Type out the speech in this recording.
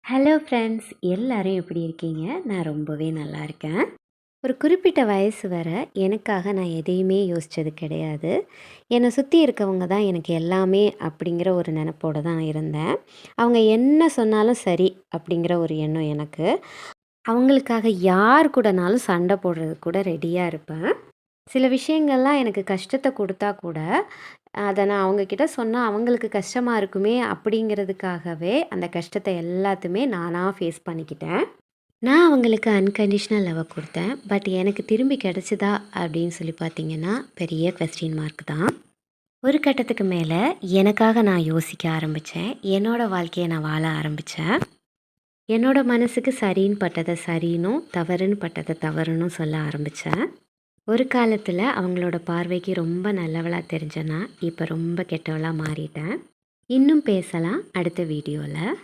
Hello friends, எல்லாரும் எப்படி இருக்கீங்க? நான் ரொம்பவே நல்லா இருக்கேன். ஒரு குறிப்பிட்ட வயசு வர எனக்காக நான் எதையுமே யோசிச்சது கிடையாது. என்னை சுற்றி இருக்கவங்க தான் எனக்கு எல்லாமே அப்படிங்கிற ஒரு நினப்போட தான் இருந்தேன். அவங்க என்ன சொன்னாலும் சரி அப்படிங்கிற ஒரு எண்ணம் எனக்கு. அவங்களுக்காக யார் கூடனாலும் சண்டை போடுறதுக்கு கூட ரெடியாக இருப்பேன். சில விஷயங்கள்லாம் எனக்கு கஷ்டத்த குடுத்தா கூட, அத நான் அவங்ககிட்ட சொன்னா அவங்களுக்கு கஷ்டமா இருக்குமே அப்படிங்கிறதுக்காகவே, அந்த கஷ்டத்த எல்லாத்தையுமே நானா ஃபேஸ் பண்ணிக்கிட்டேன். நான் அவங்களுக்கு அன்கண்டிஷனல் லவ்வ குடுத்தேன். பட் எனக்கு திரும்பி கிடைச்சதா அப்படின்னு சொல்லி பார்த்தீங்கன்னா, பெரிய கொஸ்டின் மார்க் தான். ஒரு கட்டத்துக்கு மேல எனக்காக நான் யோசிக்க ஆரம்பிச்சேன். என்னோட வாழ்க்கைய நான் வாழ ஆரம்பிச்சேன். என்னோட மனசுக்கு சரின்னு பட்டத சரின்னும், தவறுன்னு பட்டத தவறுன்னும் சொல்ல ஆரம்பிச்சேன். ஒரு காலத்தில் அவங்களோட பார்வைக்கு ரொம்ப நல்லவளா தெரிஞ்சேன்னா இப்போ ரொம்ப கெட்டவளா மாறிட்டேன். இன்னும் பேசலாம் அடுத்த வீடியோவில்.